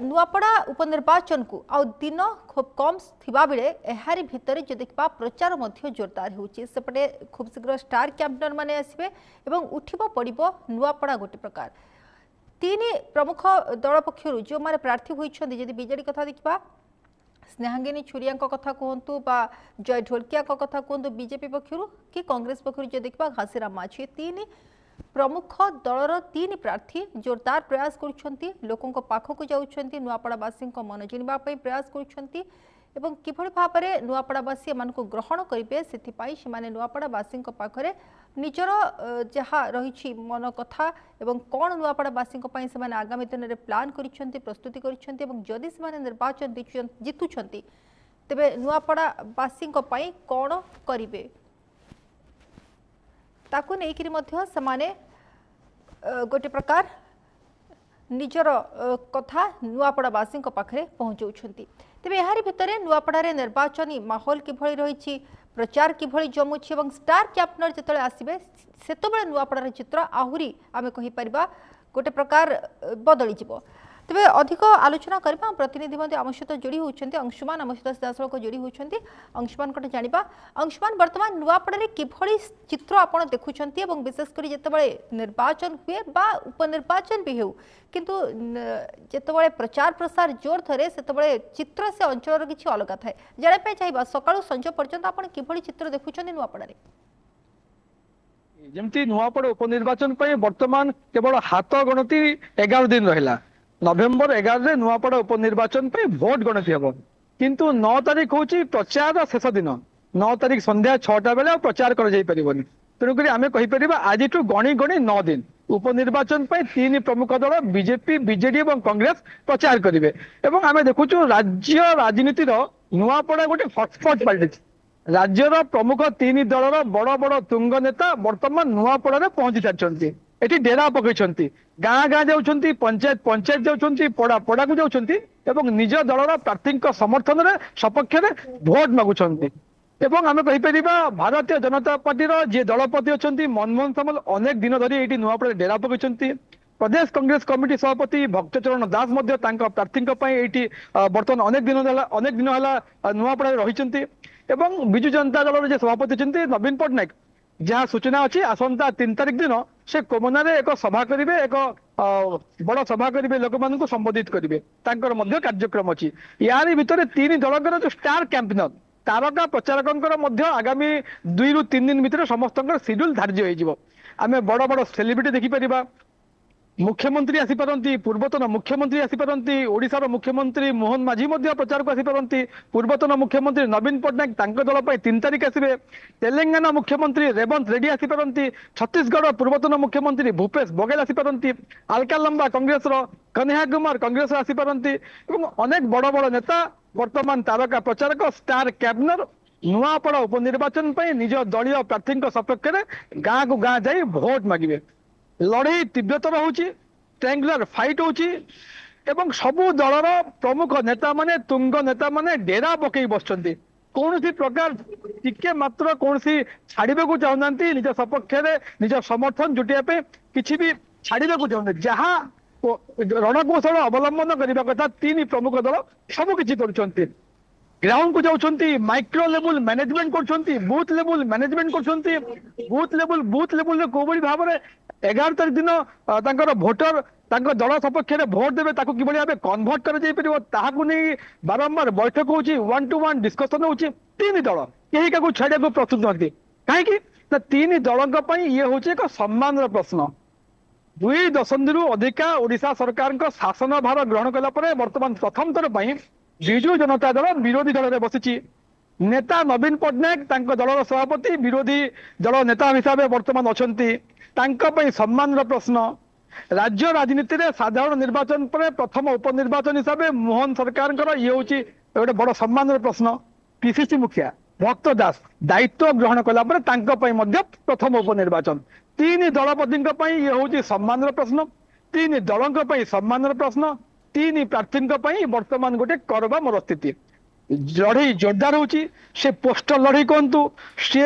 नुआपड़ा उपनिर्वाचन को आउ दिन खूब कम थिबा बेले एहारी भितर जो देखा प्रचार मध्य जोरदार होउछि सेपटे खूब शीघ्र स्टार कैंपेनर माने आसबे एवं उठिबो पड़िबो नुआपड़ा गोटे प्रकार तीन प्रमुख दल पक्षर जो माने प्रार्थी होइछन्ति यदि बीजेडी कथा देखा स्नेहांगिनी छुरिया कथा कहतु बा जय ढोलकिया कथा कहतु बीजेपी पक्षर कि कांग्रेस पक्षर जो देखा घासीराम माझी तीन प्रमुख दलर तीन प्रार्थी जोरदार प्रयास करुछन्ति लोकों पाखक जाउछन्ति नुआपड़ावासी मन जिणवा प्रयास करुछन्ति एवं किभଳି भाबरे नुआपड़ावासी एमानकु ग्रहण करिवे सेथिपाई सेमाने नुआपड़ावासी पाखरे निजर जहा रहिछि मन कथा एवं कोन नुआपड़ावासी पई सेमाने आगामी दिन रे प्लान करिछन्ति प्रस्तुति करिछन्ति एवं जदि सेमाने निर्वाचन जितुछन्ति तेबे नुआपड़ावासी पई कोन करिवे ताकू नेकिरी मध्य समाने गोटे प्रकार निजर कथा नुआपड़ावासी पाखे पहुँचाउछन्ति तेबे यारी भितरे नुआपड़ारे निर्वाचनी माहौल किभଳି रहिछि प्रचार किभଳି जमुछि एवं स्टार कैंपेनर जेतले आसीबे सेतबेले नुआपड़ार चित्र आहुरी आमे कहि परिबा गोटे प्रकार बदली जिवो तेज अधिक आलोचना करबा प्रतिनिधि मध्य आम सहित जोड़ी होती अंशुमान आम सहित सीधासख जोड़ी होती अंशुमान कटे जाना अंशुमान वर्तमान नुआपड़े किभଳି चित्र आपड़ देखुंत विशेषकर जितेबाला निर्वाचन हुए बा उपनिर्वाचन भी हो किंतु जितेबाला प्रचार प्रसार जोर धरे से चित्र से अंचल किसी अलग थाए जानापी चाहिए सकाळु संज पर्यंत आप किभଳି चित्र देखुं नुआपड़े जमती नुआपड़ उपनिर्वाचन वर्तमान केवल हाथ गणति 11 दिन रहा नवेम्बर 11 नुआपड़ उपनिर्वाचन भोट गणति हम किंतु 9 तारिख हूँ प्रचार शेष दिन 9 तारिख संध्या 6टा बेले प्रचार कर तेणुक आम कहीपर आज गणी गणी 9 दिन उपनिर्वाचन तीन प्रमुख दल बीजेपी बीजेडी और कांग्रेस प्रचार करेंगे आम देखु राज्य राजनीतिर नुआपड़ा गोटे हटस्पट पलटि राज्यर प्रमुख तीन दलर बड़ बड़ तुंग नेता वर्तमान नुआपड़ा पहुंची सारी एटी डेरा पकड़ गाँ गाँ जाऊँच पंचायत पंचायत जाऊँच पड़ा पड़ा को जाऊँच निज दलर प्रार्थी समर्थन में सपक्ष भोट मागुंट एवं आम कहीपर भारतीय जनता पार्टी जी दलपति अच्छा मनमोहन सामल अनेक दिन धरी ये नुआपड़ा डेरा पकड़ प्रदेश कांग्रेस कमिटी सभापति भक्तचरण दास प्रार्थी ये बर्तमान अनेक दिन है नुआपड़ा रही विजु जनता दल सभापति अच्छा नवीन पट्टनायक जहाँ सूचना अच्छी आसंता 3 तारिख दिन से कोमना एक सभा करेंगे एक बड़ सभा करेंगे लोक मान संबोधित करेंगे कार्यक्रम अच्छी यार भितर तीन दलकर जो स्टार कैंपेनर तारका प्रचारक आगामी 2 ରୁ 3 दिन भितर समस्त शेड्यूल धार्य हो आम बड़ बड़ सेलिब्रिटी देखिपर मुख्यमंत्री आसीपारती पूर्वतन मुख्यमंत्री आसीपारती ओडिशार मुख्यमंत्री मोहन माझी प्रचार को आसीपारती पूर्वतन मुख्यमंत्री नवीन पट्टनायक दल 3 तारिख आसवे तेलंगाना मुख्यमंत्री रेवंत रेड्डी आसीपारती छत्तीसगढ़ पूर्वतन मुख्यमंत्री भूपेश बघेल आसीपारती अलका लंबा कांग्रेस कन्हैया कुमार कांग्रेस आसीपारती अनेक बड़ बड़ नेता वर्तमान तारका प्रचारक स्टार कैंपेनर नुआपड़ा उपनिर्वाचन निज दलीय प्रार्थी सपक्ष में गाँ को गाँ जाई भोट मागे लड़ई तीव्रतर होची ट्रायंगुलर फाइट होची एवं सबु दलर प्रमुख नेता माने तुंग नेता माने डेरा पकई बसचंती कौन प्रकार टिके मात्र कौन छाड़े को चाहूना निज सपक्ष निज समर्थन जुटिया किसी भी छाड़े को चाहते जहाँ रणकौशल अवलंबन करने कथा तीन प्रमुख दल सबकि कर ग्राउंड को जाऊँच माइक्रो लेवल मैनेजमेंट कर बूथ लेवल मैनेजमेंट कर बूथ लेवल कोई भाव में 11 तारिख दिन भोटर दल सपक्ष में भोट देवे कि भाव कन्भर्ट कर बारंबार बैठक हो 1 to 1 डिस्कसन हो तीन दल कहीं क्या छाड़ा प्रस्तुत नुहति कहीं तीन दल ये हूँ एक सम्मान प्रश्न 2 दशंधि अधिका ओडिशा सरकार शासन भार ग्रहण कला वर्तमान प्रथम थर विजु जनता दल विरोधी दल में बसी नेता नवीन पट्टनायक दलर सभापति विरोधी दल नेता हिसाब से वर्तमान अच्छा सम्मान प्रश्न राज्य राजनीति में साधारण निर्वाचन पर प्रथम उपनिर्वाचन हिसाब से मोहन सरकार ये हूँ गोटे बड़ सम्मान प्रश्न पीसीसी मुखिया भक्त दास दायित्व ग्रहण कला प्रथम उपनिर्वाचन तीन दलपति ये हूँ सम्मान प्रश्न तीन दल सम्मान प्रश्न तीन प्रार्थी वर्तमान गोटे करवा मोर स्थिति लड़ई जोरदार होची से पोस्टर लड़ई कहतु सी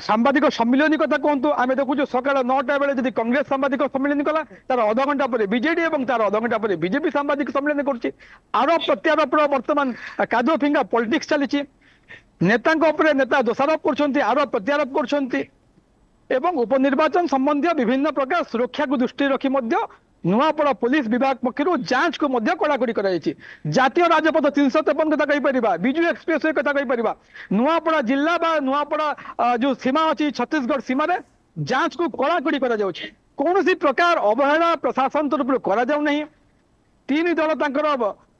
सांबादिक सम्मिलन कथा कहतु आम देखु सकाल 9टा बेले जब कांग्रेस सांबादिक सम्मिलन कला तार अध घंटा पर बीजेडी और तार अध घंटा पर बीजेपी सांबादिक सम्मिलन कर आरोप प्रत्यारोप बर्तमान कादुआ फिंगा पॉलिटिक्स चली नेता नेता दोषारोप कर आरोप प्रत्यारोप कर उपनिर्वाचन संबंधी विभिन्न प्रकार सुरक्षा को दृष्टि रखी नुआपड़ा पुलिस विभाग पक्षर जांच को कड़ाकड़ी जातीय राजपथ 353 कथा कहीपर विजु एक्सप्रेस वे कथा कहीपर नुआपड़ा जिला बा नुआपड़ा जो सीमा अच्छी छत्तीसगढ़ सीमा रे जांच को कड़ाकड़ी कौन सी प्रकार अवहेला प्रशासन तरफ करा जाउ नहीं। तीन दल तांकर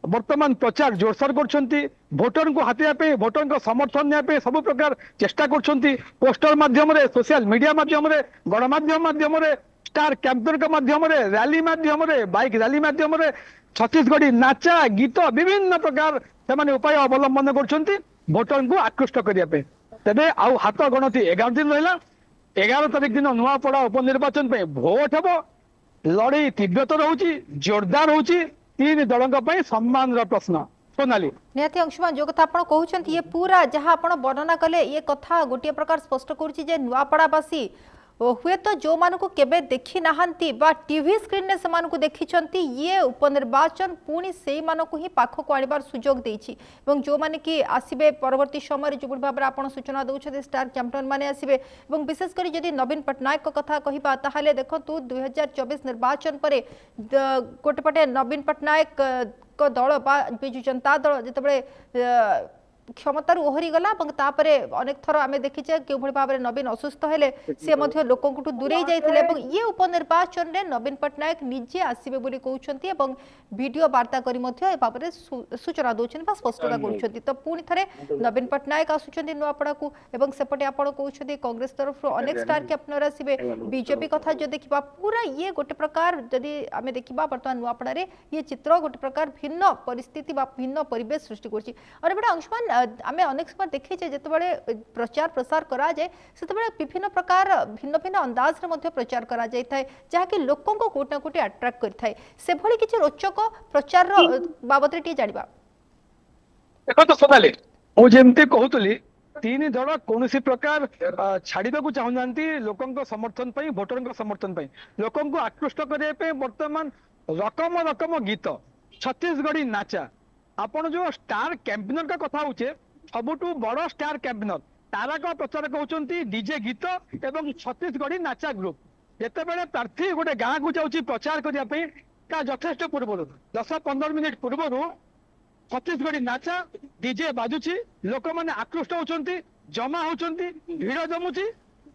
वर्तमान प्रचार जोरसोर कर भोटर को हाथी भोटर को समर्थन नापे सब प्रकार चेष्टा कर पोस्टर माध्यम सोशल मीडिया माध्यम गणमाध्यम माध्यम स्टार कैंपेन के माध्यम रैली माध्यम बाइक रैली माध्यम छत्तीसगढ़ी नाचा गीत विभिन्न प्रकार से उपाय अवलंबन कर भोटर को आकृष्ट करने तेरे आउ हाथ गणति 11 दिन रहा 11 तारिख दिन नुआपड़ा उपनिर्वाचन भोट हम लड़ई तीव्रतर होची जोरदार होची तीन दलों सम्मान प्रश्न सोनाली निहाती अंशुमान जो कथा आपण कहउछंती ये पूरा जहां आपण वर्णना कले ये कथा गोटे प्रकार स्पष्ट करूची जे नुआपड़ावासी हुए तो जो मानकु केबे देखि नाहंती बा टीवी स्क्रीन ने समान को देखिचंती ये उपनिर्वाचन पुणी सेई मानकु ही पाखो को आनिबार सुजोग देछि एवं जो माने कि आसीबे परवर्ती समय जो भाबरे आपण सूचना दउछथि स्टार कैंपेन माने आसीबे एवं विशेष करी जदि नवीन पटनायक को कथा कहिबा ताहाले देखंतु 2024 निर्वाचन परे गोटेपटे नवीन पटनायक को दल बा बिजु जनता दल जतबे क्षमतार ओहरी गला अनेक थर आम देखीचे कि भाव में नवीन असुस्थ हेले सी लोक दूरे जाइए ये उपनिर्वाचन में नवीन पटनायक निजे आसबे बोली कहते वीडियो वार्ता करी भाव सूचना दौरान स्पष्टता कर तो पुणी थे नवीन पटनायक आसुच्च नुआपड़ा को सेपटे आप कहते कांग्रेस तरफ अनेक स्टार कैप्टनर आसबे बीजेपी कथा जो देखा पूरा ये गोटे प्रकार जदि आम देखा बर्तमान नुआपड़ा ये चित्र गोटे प्रकार भिन्न परिस्थिति भिन्न परिवेश सृष्टि कर अंशुमान आम अनेक समय देखीचे जितेबाला प्रचार प्रसार करा जाए से विभिन्न प्रकार भिन्न भिन्न अंदाज रे प्रचार करा जाए जहाँकि लोकों को कोट ना कोटी अट्राक्ट करथाय से भली किछि रोचक प्रचार बाबत रे जानिबा देखो तो सोनाली ओ जेमते कहतली तीन दल कौन प्रकार छाड़ा को चाहूना लोकों समर्थन पाई भोटर समर्थन पाई लोकों को आकृष्ट करने वर्तमान रकम रकम गीत छत्तीसगढ़ी नाचा आपण जो स्टार कैंपेनर का कथा होचे सबुठु बड़ स्टार कैंपेनर तारका प्रचार कहते डीजे गीत एवं छत्तीसगढ़ी नाचा ग्रुप जितेबाला प्रार्थी गोटे गाँव को जाऊँगी प्रचार करने यथेष्ट पूर्व 10-15 मिनिट पूर्व छत्तीसगढ़ी नाचा डीजे बाजुची लोक मैंने आकृष्ट होती जमा होती भीड़ जमुची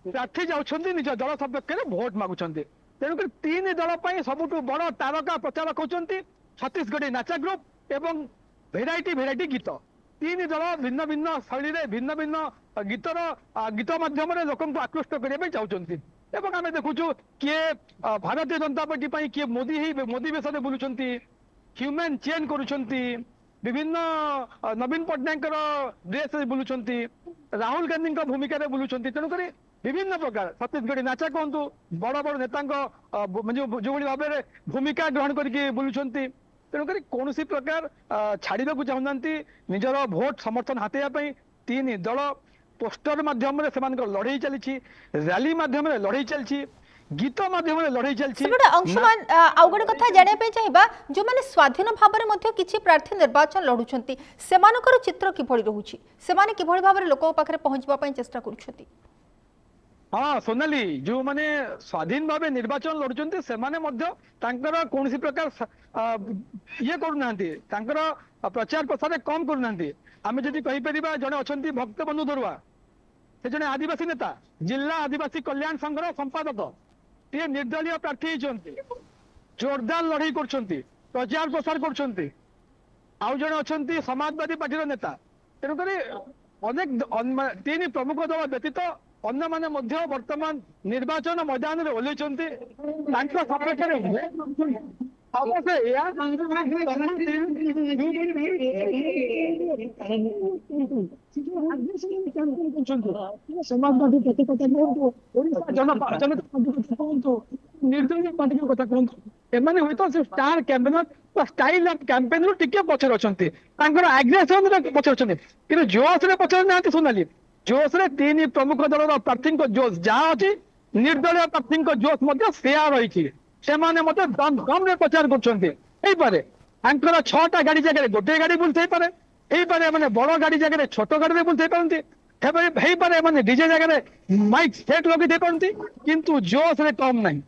प्रार्थी जाऊँच निज दल सपक्ष में भोट मागुंट तेणुक तीन दल सबुठु बड़ तारका प्रचार कहते छत्तीसगढ़ी नाचा ग्रुप एवं भेराइटी गीत तीन दल भिन्न भिन्न शैली भिन्न भिन्न गीत माध्यम लोक आकृष्ट करने चाहते आम देखु किए भारतीय जनता पार्टी किए मोदी वेश बुलूं ह्यूमन चेन करुँच विभिन्न नवीन पट्टनायक ड्रेस बुलूं राहुल गांधी भूमिका बुलूं तेणुक विभिन्न प्रकार छत्तीसगढ़ी नाचा कहतु बड़ बड़ नेता जो भाव में भूमिका ग्रहण करके बुलूं तेणुक कौन प्रकार छाड़ा को चाहूना निजर भोट समर्थन हाथाई तीन दल पोस्टर माध्यम लड़ई चली रैली माध्यम लड़ई चली गीत माध्यम लड़ई चली अंशुमान आउ गोटे कथा जानिया चाहिए जो मैंने स्वाधीन भाव में किसी प्रार्थी निर्वाचन लड़ुंट से चित्र किभली रोचे से भाव में लोक पाखे पहुंचवाई चेष्टा कर हाँ सोनाली जो माने स्वाधीन भाव निर्वाचन लड़ुंट से कौन प्रकार ये करना प्रचार प्रसार कम करना आम जदि कहीपर जड़े अच्छा भक्त बंधु दरुआ से जड़े आदिवासी नेता जिला आदिवासी कल्याण संघर संपादक ये निर्दलीय प्रार्थी जोरदार लड़ई कर प्रचार प्रसार कर आउ जड़े अच्छा समाजवादी पार्टी नेता तेणुक अनेक तीन प्रमुख दल व्यतीत अन्य माने वर्तमान निर्वाचन मैदान में ओल्लैचंती समाजवादी पार्टी कथा कहतु जनता पार्टी कथा कहतु निर्दलीय पार्टी कथा कहतु ଏମାନେ ହୁଏତ ଷ୍ଟାର କ୍ୟାମ୍ପେନର ବା ଷ୍ଟାଇଲ ଅଫ କ୍ୟାମ୍ପେନ ରୁ ଟିକେ ପଛରେ ଅଛନ୍ତି, ତାଙ୍କର ଆଗ୍ରେସନ ପଛରେ ଅଛନ୍ତି, କିନ୍ତୁ ଜୋଶରେ ପଛରେ ନାହାନ୍ତି ସୋନାଲି। ଜୋଶରେ ତିନି ପ୍ରମୁଖ ଦଳର ପ୍ରାର୍ଥୀଙ୍କ ଜୋଶ ଯାହା ଅଛି, ନିର୍ଦଳୀୟ ପ୍ରାର୍ଥୀଙ୍କ ଜୋଶ ମଧ୍ୟ ସେୟା ରହିଛି। ସେମାନେ ମଧ୍ୟ ଦମରେ ପ୍ରଚାର କରୁଛନ୍ତି। ହେଇପାରେ ତାଙ୍କର 6ଟା ଗାଡି ଜାଗାରେ ଗୋଟିଏ ଗାଡି ବୁଲୁଥାଇପାରେ, ହେଇପାରେ ମାନେ ବଡ ଗାଡି ଜାଗାରେ ଛୋଟ ଗାଡିରେ ବୁଲୁଥାଇ ପାରନ୍ତି, ହେଇପାରେ ମାନେ ଡିଜେ ଜାଗାରେ ମାଇକ୍ ସେଟ୍ ଲଗେଇ ପାରନ୍ତି, କିନ୍ତୁ ଜୋଶରେ କମ ନାହିଁ।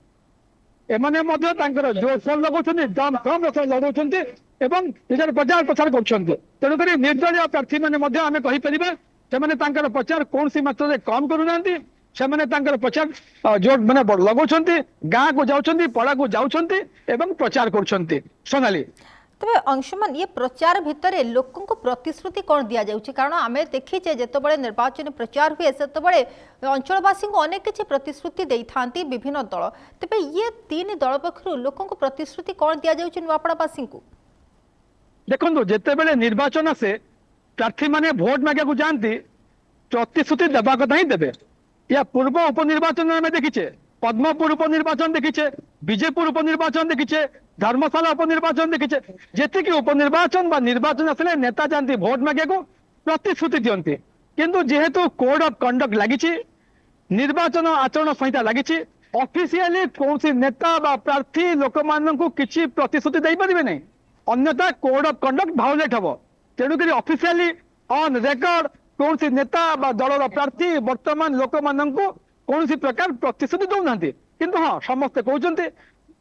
ଏମାନେ ମଧ୍ୟ ତାଙ୍କର ଜୋଶ ଲଗାଉଛନ୍ତି, ଦମ କମ ଲଗାଉଛନ୍ତି ଏବଂ ନିଜର ପ୍ରଚାର ପ୍ରସାର କରୁଛନ୍ତି। ତେଣୁକରି ନିର୍ଦଳୀୟ ପ୍ରାର୍ଥୀ ମାନେ ମଧ୍ୟ ଆମେ କହିପାରିବା ସେମାନେ ତାଙ୍କର ପ୍ରଚାର କୌଣସି ମାତ୍ରାରେ କମ କରୁନାହାନ୍ତି। ସେମାନେ ତାଙ୍କର ପ୍ରଚାର ଜୋର ମାନେ ଲଗାଉଛନ୍ତି, ଗାଁକୁ ଯାଉଛନ୍ତି, ପଡାକୁ ଯାଉଛନ୍ତି ଏବଂ ପ୍ରଚାର କରୁଛନ୍ତି। ସୋନାଲି, তবে অংশমান ইয়ে প্রচার ভিতরে লোকଙ୍କୁ প্রতিশ্রুতি কোণ দিয়া যাଉଛି? কারণ আমি দেখিছে যেতবে নির্বাচনী প্রচার হুয়ে সেতবে অঞ্চলবাসী অনেক কিছু প্রতিশ্রুতি দেইথান্তি বিভিন্ন দল। তবে ইয়ে তিন দল পক্ষরু লোকଙ୍କୁ প্রতিশ্রুতি কোণ দিয়া যাଉଛି নুয়াপড়াবাসী? দেখুন যেতবে নির্বাচন আসে প্রার্থী মানে ভোট মাগিବାକୁ যাଆନ୍ତି ପ୍ରତିଶ୍ରୁତି ଦେବା କଥା ହିଁ ଦେବେ। या पूर्व उपनिर्वाचन में देखीचे, पद्मपुर उपनिर्वाचन देखीचे, विजयपुर उपनिर्वाचन देखीचे, धर्मशाला उपनिर्वाचन देखीचे। जेतिकी उपनिर्वाचन बा निर्वाचन आसले नेता जाती भोट मागे को प्रतिश्रुति दियंती, किंतु जेहेतु कोड ऑफ कंडक्ट लागिची, निर्वाचन आचरण संहिता लागिची, ऑफिशियली कौन नेता बा प्रार्थी लोक माननकु किछि प्रतिश्रुति दे परिबे नै, अन्यथा कोड ऑफ कंडक्ट भायोलेट हबो। तेणुकरी ऑफिशियली ऑन रेकर्ड कौन नेता बा दलर प्रार्थी वर्तमान लोक माननकु कौन प्रकार प्रतिश्रुति दौना, किंतु हाँ समस्ते कहते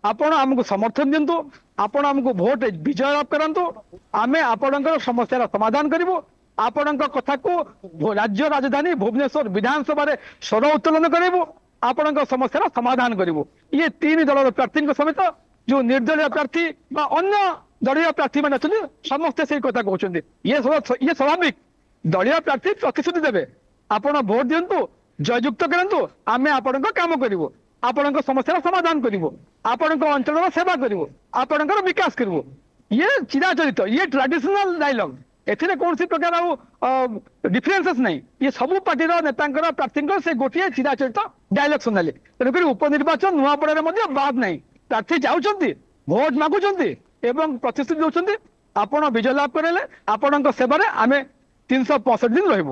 आपण आमको समर्थन दिंतु, आपण आमको भोट विजय लाभ करंतु, आमे आपणकर समस्या समाधान करिवो, आपण कथा को राज्य राजधानी भुवनेश्वर विधानसभा रे स्वर उत्तोलन करिवो, आपण समस्या समाधान करिवो। ये तीन दलर प्रार्थी समेत जो निर्दलीय प्रार्थी बा अन्य दलीय प्रार्थी मान अच्छे समस्ते से कथा कहते। ये स्वाभाविक, दलीय प्रार्थी प्रतिश्रुति देवे, आपण भोट दिंतु, जययुक्त करंतु, आमे आपण काम करिवो, आपण समस्या समाधान करिवो, आपण अंचल सेवा करिवो, आपण विकास करिवो। ये चिराचरित, ये ट्रेडिशनल डायलॉग, एथिरे कौन प्रकार डिफरेन्सेस नहीं। ये सबू पार्टी नेता प्रार्थी से गोटे चिराचरित डायलॉग सुनाले। तेणुक उपनिर्वाचन नुआपड़ा बाद नहीं, प्रार्थी जाऊँच भोट मागुंट एवं प्रतिश्रुति दौरान आपण विजय लाभ करें, आपण सेवा आम 365 दिन रही।